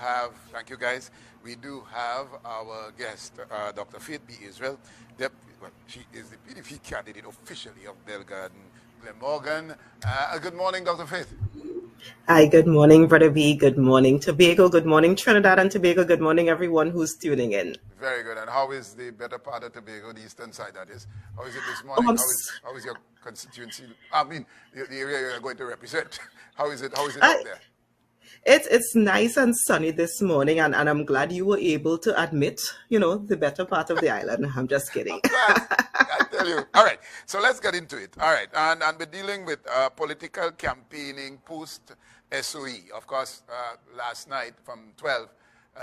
have, thank you guys, we do have our guest, Dr. Faith B. Israel. She is the PDP candidate officially of Belgarden, Glenmorgan. Good morning, Dr. Faith. Hi, good morning, Brother B. Good morning, Tobago. Good morning, Trinidad and Tobago. Good morning, everyone who's tuning in. Very good. And how is the better part of Tobago, the eastern side, that is? How is it this morning? How is your constituency? I mean, the area you're going to represent. How is it out there? It's nice and sunny this morning, and I'm glad you were able to admit, the better part of the island. I'm just kidding. I tell you. All right, so let's get into it. All right, and we're dealing with political campaigning post-SOE. Of course, last night from 12,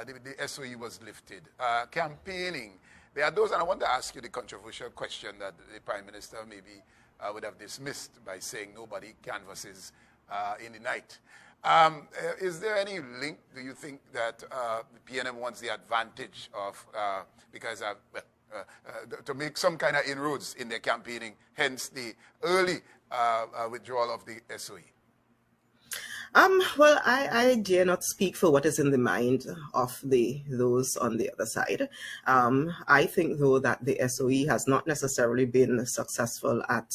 the SOE was lifted. Campaigning, there are those, and I want to ask you the controversial question that the Prime Minister maybe would have dismissed by saying nobody canvasses in the night. Is there any link, do you think, that the PNM wants the advantage of, to make some kind of inroads in their campaigning, hence the early withdrawal of the SOE? Well, I dare not speak for what is in the mind of those on the other side. I think, though, that the SOE has not necessarily been successful at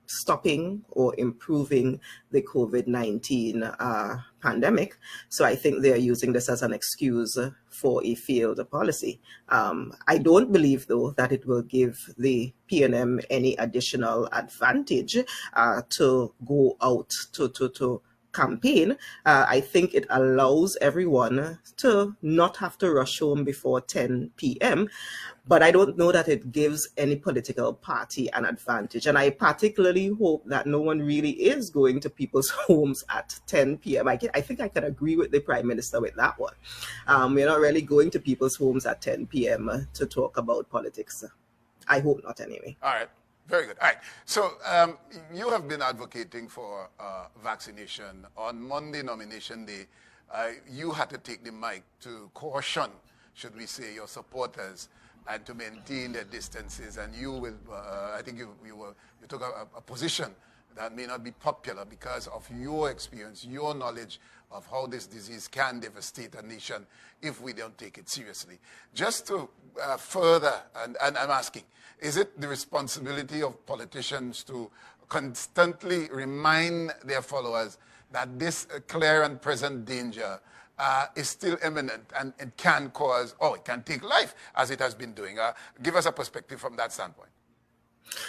stopping or improving the COVID-19 pandemic. So I think they're using this as an excuse for a failed policy. I don't believe, though, that it will give the PNM any additional advantage to go out to campaign. I think it allows everyone to not have to rush home before 10 p.m., but I don't know that it gives any political party an advantage. And I particularly hope that no one really is going to people's homes at 10 p.m. I think I can agree with the Prime Minister with that one. We're not really going to people's homes at 10 p.m. to talk about politics. I hope not, anyway. All right. Very good. All right. So you have been advocating for vaccination. On Monday, nomination day, you had to take the mic to caution, should we say, your supporters and to maintain their distances. And you will, I think you took a position that may not be popular because of your experience, your knowledge of how this disease can devastate a nation if we don't take it seriously. Just to further, and I'm asking, is it the responsibility of politicians to constantly remind their followers that this clear and present danger is still imminent and it can cause, it can take life as it has been doing? Give us a perspective from that standpoint.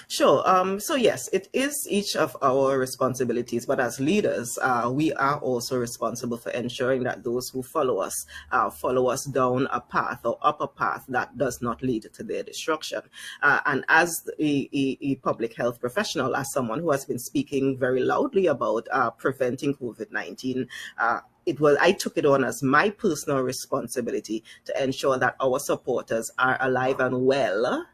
Sure. So yes, it is each of our responsibilities, but as leaders, we are also responsible for ensuring that those who follow us down a path or up a path that does not lead to their destruction. And as a public health professional, as someone who has been speaking very loudly about preventing COVID-19, I took it on as my personal responsibility to ensure that our supporters are alive and well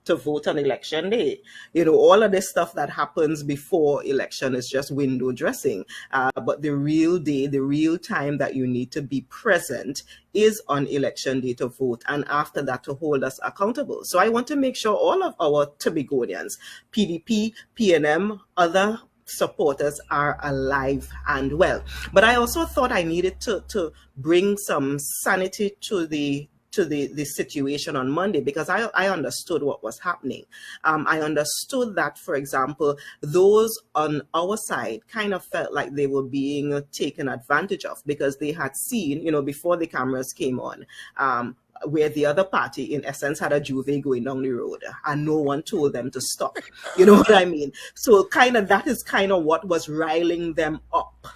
to vote on election day. All of this stuff that happens before election is just window dressing. But the real day, the real time that you need to be present is on election day to vote, and after that to hold us accountable. So I want to make sure all of our Tobagonians, PDP, PNM, other supporters are alive and well. But I also thought I needed to bring some sanity to the situation on Monday, because I understood what was happening. I understood that, for example, those on our side kind of felt like they were being taken advantage of because they had seen, before the cameras came on, where the other party, in essence, had a juve going down the road and no one told them to stop. You know what I mean? So that is kind of what was riling them up.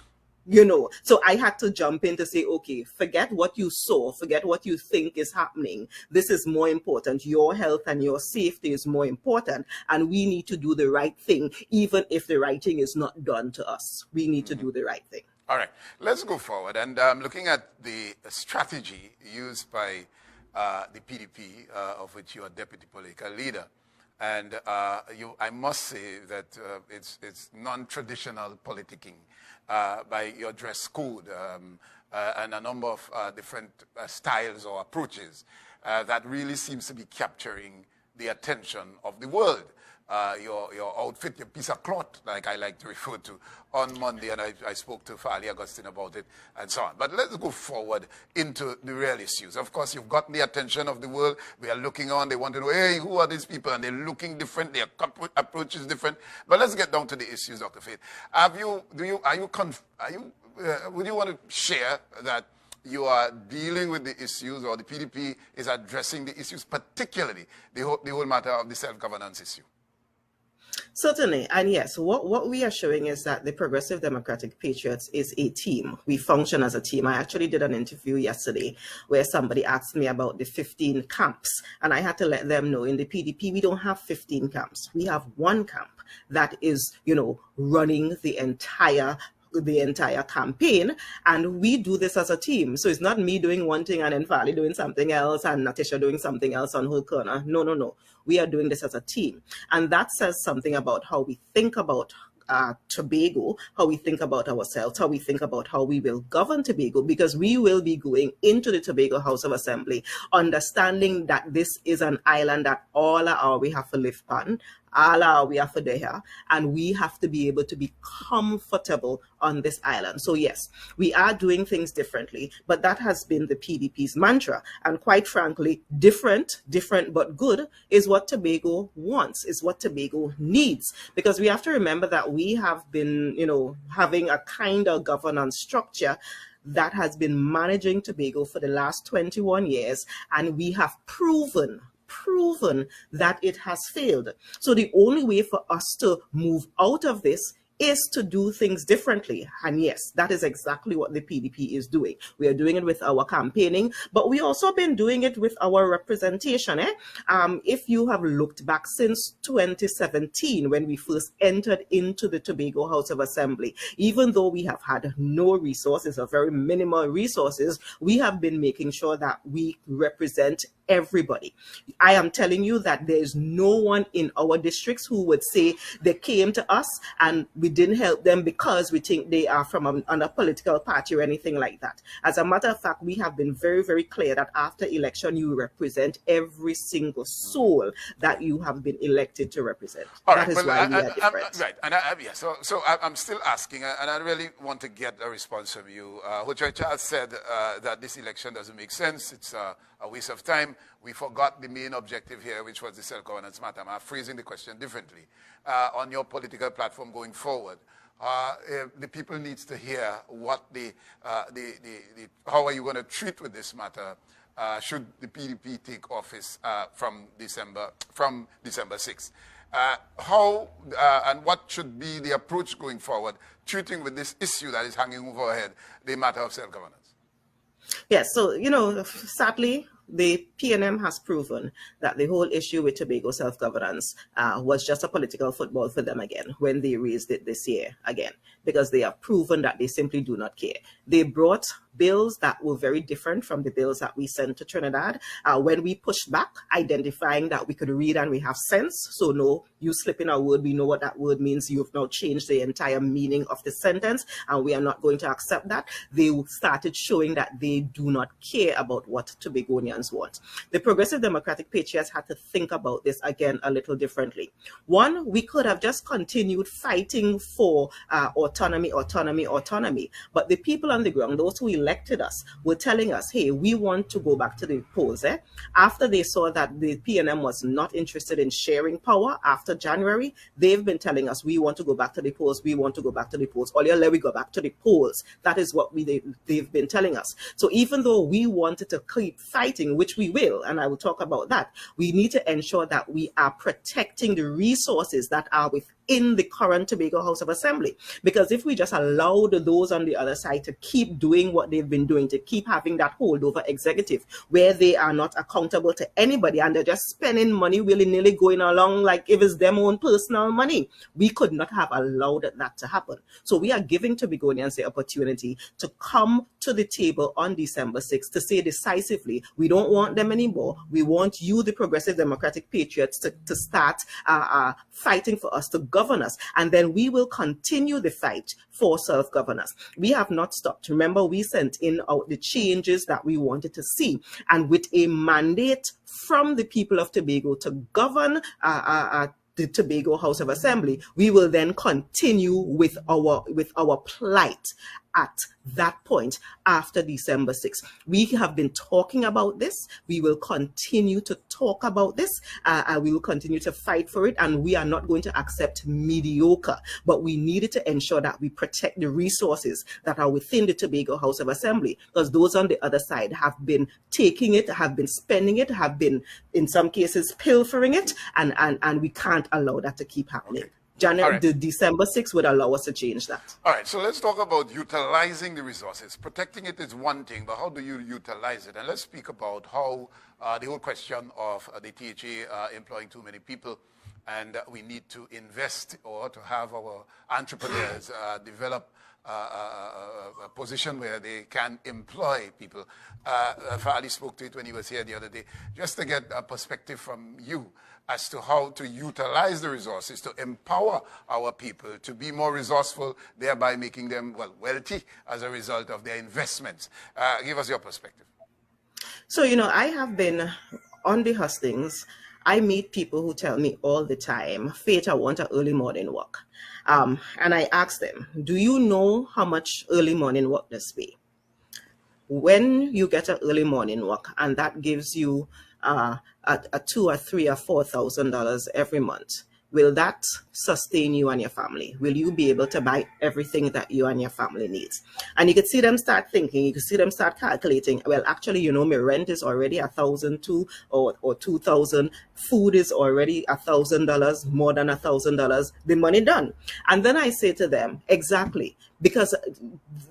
So I had to jump in to say, okay, forget what you saw, forget what you think is happening. This is more important. Your health and your safety is more important. And we need to do the right thing, even if the right thing is not done to us. We need to do the right thing. All right, let's go forward. And looking at the strategy used by the PDP, of which you are deputy political leader, and I must say that it's non-traditional politicking by your dress code and a number of different styles or approaches that really seems to be capturing the attention of the world. Your outfit, your piece of cloth, like I like to refer to, on Monday, and I spoke to 𝐿 Augustine about it, and so on. But let's go forward into the real issues. Of course, you've gotten the attention of the world. We are looking on. They want to know, hey, who are these people? And they're looking different. Their approach is different. But let's get down to the issues, Dr. Faith. Would you want to share that you are dealing with the issues, or the PDP is addressing the issues, particularly the whole matter of the self-governance issue? Certainly, and yes, what we are showing is that the Progressive Democratic Patriots is a team. We function as a team. I actually did an interview yesterday where somebody asked me about the 15 camps, and I had to let them know in the PDP we don't have 15 camps. We have one camp that is, running the entire campaign, and we do this as a team. So it's not me doing one thing and then 𝐿 doing something else and Natasha doing something else on her corner. No. We are doing this as a team, and that says something about how we think about Tobago, how we think about ourselves, how we think about how we will govern Tobago, because we will be going into the Tobago House of Assembly understanding that this is an island that all our we have to live on, all we have to there, and we have to be able to be comfortable on this island. So yes, we are doing things differently, but that has been the PDP's mantra, and quite frankly, different but good is what Tobago wants, is what Tobago needs, because we have to remember that we have been, having a kind of governance structure that has been managing Tobago for the last 21 years, and we have proven that it has failed. So the only way for us to move out of this is to do things differently. And yes, that is exactly what the PDP is doing. We are doing it with our campaigning, but we also been doing it with our representation. If you have looked back since 2017, when we first entered into the Tobago House of Assembly, even though we have had no resources or very minimal resources, we have been making sure that we represent everybody. I am telling you that there is no one in our districts who would say they came to us and we didn't help them because we think they are from a political party or anything like that. As a matter of fact, we have been very, very clear that after election, you represent every single soul that you have been elected to represent. All that right, is why we are different. Right, and so I'm still asking, and I really want to get a response from you. 𝐻𝐻 said that this election doesn't make sense. It's a waste of time. We forgot the main objective here, which was the self-governance matter. I'm phrasing the question differently. On your political platform going forward, the people needs to hear what how are you going to treat with this matter should the PDP take office from December 6th. How and what should be the approach going forward, treating with this issue that is hanging over our head, the matter of self-governance? Yes, so, sadly, the PNM has proven that the whole issue with Tobago self-governance was just a political football for them again when they raised it this year again, because they have proven that they simply do not care. They brought bills that were very different from the bills that we sent to Trinidad when we pushed back, identifying that we could read and we have sense. So no, you slip in a word, we know what that word means. You've now changed the entire meaning of the sentence, and we are not going to accept that. They started showing that they do not care about what Tobagonians want. The Progressive Democratic Patriots had to think about this again a little differently. One, we could have just continued fighting for autonomy, but the people on the ground, those who elected us, were telling us, hey, we want to go back to the polls. After they saw that the PNM was not interested in sharing power after January, they've been telling us, we want to go back to the polls, we want to go back to the polls. Or let we go back to the polls. That is what they've been telling us. So even though we wanted to keep fighting, which we will, and I will talk about that, we need to ensure that we are protecting the resources that are within the current Tobago House of Assembly. Because if we just allowed those on the other side to keep doing what they've been doing, to keep having that holdover executive where they are not accountable to anybody and they're just spending money willy-nilly going along like if it's their own personal money, we could not have allowed that to happen. So we are giving Tobagonians the opportunity to come to the table on December 6th to say decisively, we don't want them anymore. We want you, the Progressive Democratic Patriots, to start fighting for us to self-governance. And then we will continue the fight for self-governance. We have not stopped. Remember, we sent in the changes that we wanted to see. And with a mandate from the people of Tobago to govern the Tobago House of Assembly, we will then continue with our plight at that point after December 6th. We have been talking about this. We will continue to talk about this. We will continue to fight for it, and we are not going to accept mediocre, but we needed to ensure that we protect the resources that are within the Tobago House of Assembly, because those on the other side have been taking it, have been spending it, have been, in some cases, pilfering it, and we can't allow that to keep happening. Okay. The December 6th would allow us to change that. All right, so let's talk about utilizing the resources. Protecting it is one thing, but how do you utilize it? And let's speak about how the whole question of the THA employing too many people, and we need to invest or to have our entrepreneurs develop a position where they can employ people. Fali spoke to it when he was here the other day, just to get a perspective from you as to how to utilize the resources to empower our people to be more resourceful, thereby making them, well, wealthy as a result of their investments. Give us your perspective. So, you know, I have been on the hustings. I meet people who tell me all the time, Faith, I want an early morning walk. And I ask them, do you know how much early morning work does pay? When you get an early morning work, and that gives you a $2,000 or $3,000 or $4,000 every month, will that sustain you and your family? Will you be able to buy everything that you and your family needs? And you could see them start thinking, you could see them start calculating, well, actually, you know, my rent is already $1,200 or $2,000. Food is already $1,000, more than $1,000, the money done. And then I say to them, exactly, because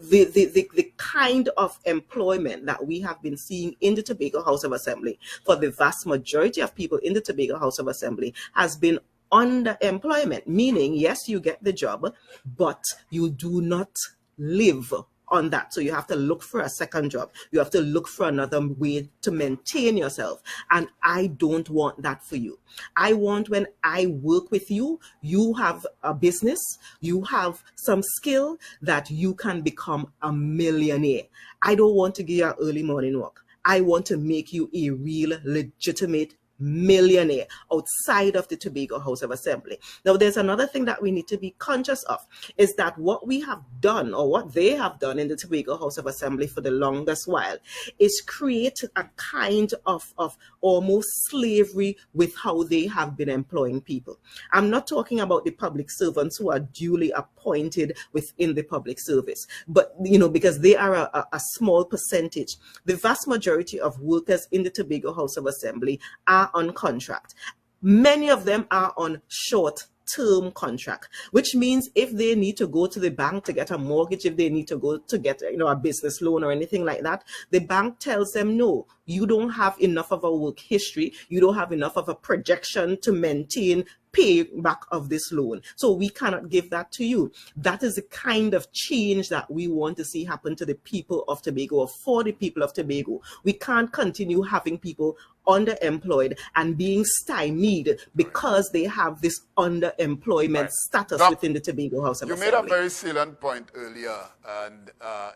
the kind of employment that we have been seeing in the Tobago House of Assembly for the vast majority of people in the Tobago House of Assembly has been underemployment, meaning, yes, you get the job, but you do not live on that. So you have to look for a second job. You have to look for another way to maintain yourself. And I don't want that for you. I want, when I work with you, you have a business, you have some skill that you can become a millionaire. I don't want to give you an early morning walk. I want to make you a real, legitimate millionaire outside of the Tobago House of Assembly. Now, there's another thing that we need to be conscious of, is that what we have done, or what they have done in the Tobago House of Assembly for the longest while, is create a kind of almost slavery with how they have been employing people. I'm not talking about the public servants who are duly appointed within the public service, but, you know, because they are a small percentage. The vast majority of workers in the Tobago House of Assembly are on contract. Many of them are on short-term contract, which means if they need to go to the bank to get a mortgage, if they need to go to get, you know, a business loan or anything like that, the bank tells them, no, you don't have enough of a work history, you don't have enough of a projection to maintain pay back of this loan, so we cannot give that to you. That is the kind of change that we want to see happen to the people of Tobago, or for the people of Tobago. We can't continue having people underemployed and being stymied because they have this underemployment status within the Tobago House of Assembly. You made a very salient point earlier, and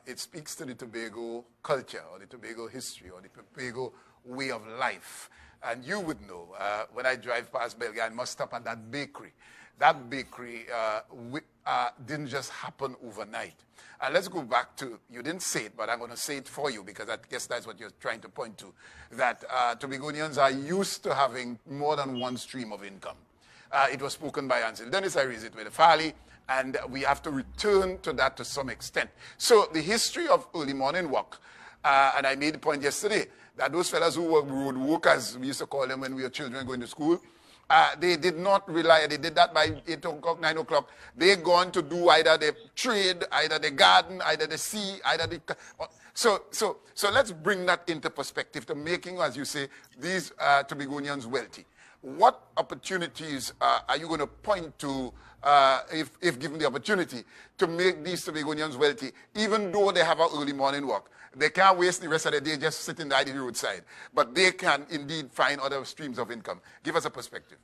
it speaks to the Tobago culture, or the Tobago history, or the Tobago way of life. And you would know, when I drive past Belgium, I must stop at that bakery. That bakery didn't just happen overnight. And let's go back to, you didn't say it, but I'm going to say it for you, because I guess that's what you're trying to point to, that Tobagonians are used to having more than one stream of income. It was spoken by Ansel Dennis, I raised it with Fali, and we have to return to that to some extent. So the history of early morning work, and I made the point yesterday, that those fellas who were road workers, we used to call them when we were children going to school, they did not rely, they did that by 8 o'clock, 9 o'clock. They're going to do either the trade, either the garden, either the sea, either the... So let's bring that into perspective to making, as you say, these Tobagonians wealthy. What opportunities are you going to point to, if given the opportunity, to make these Tobagonians wealthy, even though they have an early morning work? They can't waste the rest of the day just sitting by the roadside, but they can indeed find other streams of income. Give us a perspective.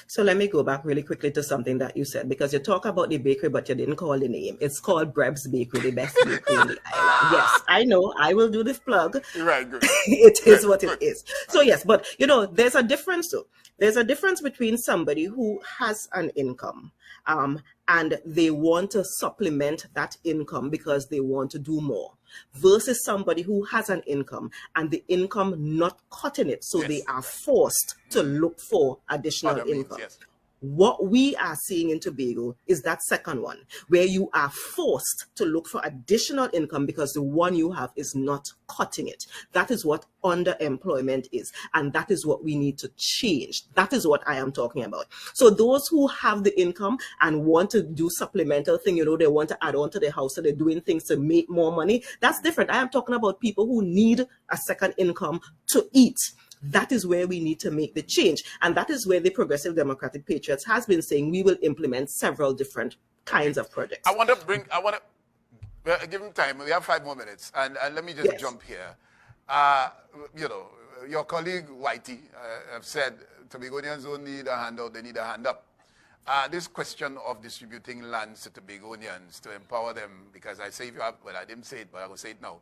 So let me go back really quickly to something that you said, because you talk about the bakery, but you didn't call the name. It's called Breb's Bakery, the best bakery in the island. Yes, I know. I will do the plug. Right, good. It is what good. It is. So yes, but you know, there's a difference though. There's a difference between somebody who has an income, and they want to supplement that income because they want to do more, versus somebody who has an income and the income not cutting it, so they are forced to look for additional income. Yes. What we are seeing in Tobago is that second one, where you are forced to look for additional income because the one you have is not cutting it. That is what underemployment is, and that is what we need to change. That is what I am talking about. So those who have the income and want to do supplemental thing, you know, they want to add on to their house, so they're doing things to make more money. That's different. I am talking about people who need a second income to eat. That is where we need to make the change. And that is where the Progressive Democratic Patriots has been saying we will implement several different kinds of projects. I want to give him time. We have 5 more minutes. And let me just jump here. You know, your colleague Whitey have said Tobagonians don't need a handout, they need a hand up. This question of distributing lands to Tobagonians to empower them, because I say if you have, well, I didn't say it, but I will say it now.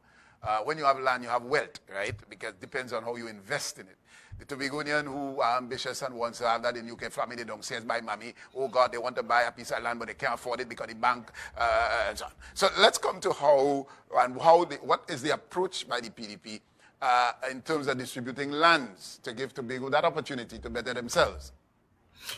When you have land, you have wealth, right? Because it depends on how you invest in it. The Tobagonian who are ambitious and wants to have that in UK family, they don't say by mommy, oh God, they want to buy a piece of land, but they can't afford it because the bank, and so on. So let's come to what is the approach by the PDP in terms of distributing lands to give Tobago that opportunity to better themselves.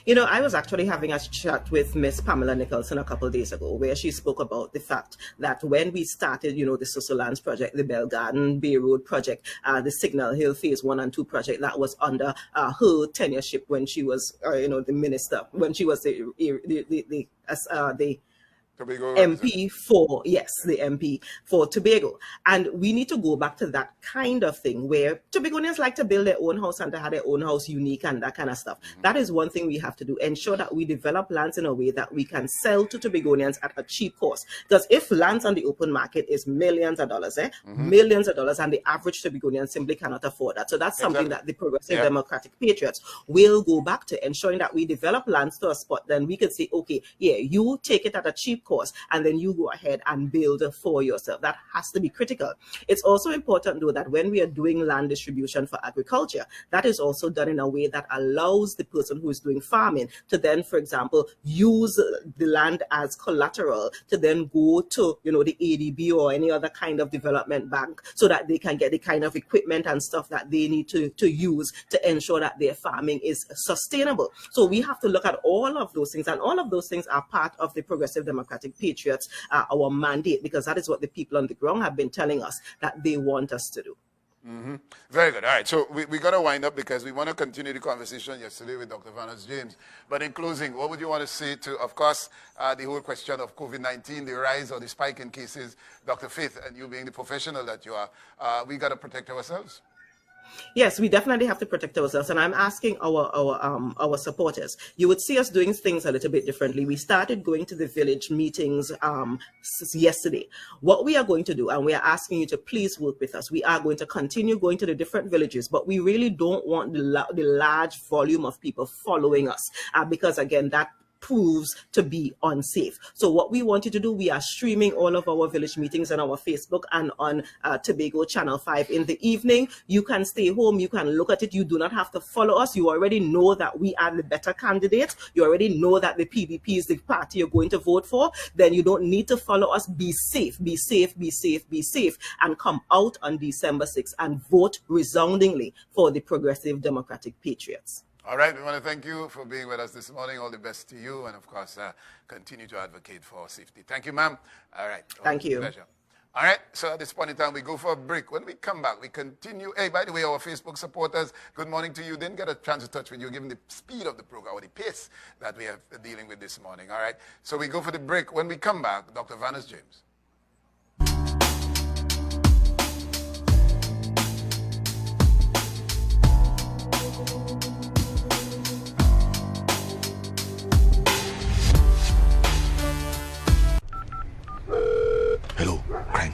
You know, I was actually having a chat with Miss Pamela Nicholson a couple of days ago, where she spoke about the fact that when we started, you know, the Social Lands project, the Bell Garden Bay Road project, the Signal Hill Phase 1 and 2 project, that was under her tenureship when she was, you know, the minister, when she was the Tobago MP for, yes, the MP for Tobago. And we need to go back to that kind of thing where Tobagonians like to build their own house and to have their own house unique and that kind of stuff. That is one thing we have to do. Ensure that we develop lands in a way that we can sell to Tobagonians at a cheap cost. Because if lands on the open market is millions of dollars, millions of dollars, and the average Tobagonian simply cannot afford that. So that's something that the Progressive Democratic Patriots will go back to, ensuring that we develop lands to a spot, then we can say, okay, yeah, you take it at a cheap course, and then you go ahead and build for yourself. That has to be critical. It's also important, though, that when we are doing land distribution for agriculture, that is also done in a way that allows the person who is doing farming to then, for example, use the land as collateral to then go to, you know, the ADB or any other kind of development bank, so that they can get the kind of equipment and stuff that they need to use to ensure that their farming is sustainable. So we have to look at all of those things, and all of those things are part of the Progressive Democratic Patriots, our mandate, because that is what the people on the ground have been telling us that they want us to do. Very good. All right. So we got to wind up because we want to continue the conversation yesterday with Dr. 𝙍𝙗𝙨. But in closing, what would you want to say to, of course, the whole question of COVID-19, the rise or the spike in cases, Dr. Faith, and you being the professional that you are, we got to protect ourselves? Yes, we definitely have to protect ourselves, and I'm asking our supporters. You would see us doing things a little bit differently. We started going to the village meetings yesterday. What we are going to do, and we are asking you to please work with us, we are going to continue going to the different villages, but we really don't want the large volume of people following us, because again, that proves to be unsafe. So what we want you to do, we are streaming all of our village meetings on our Facebook and on Tobago Channel 5 in the evening. You can stay home, you can look at it, you do not have to follow us. You already know that we are the better candidate. You already know that the PDP is the party you're going to vote for. Then you don't need to follow us. Be safe, be safe, be safe, be safe, and come out on December 6th and vote resoundingly for the Progressive Democratic Patriots. All right, we want to thank you for being with us this morning. All the best to you, and of course, continue to advocate for our safety. Thank you, ma'am. All right. Thank you. Pleasure. All right, so at this point in time, we go for a break. When we come back, we continue. Hey, by the way, our Facebook supporters, good morning to you. Didn't get a chance to touch with you, given the speed of the program or the pace that we are dealing with this morning. All right, so we go for the break. When we come back, Dr. 𝙍𝙗𝙨.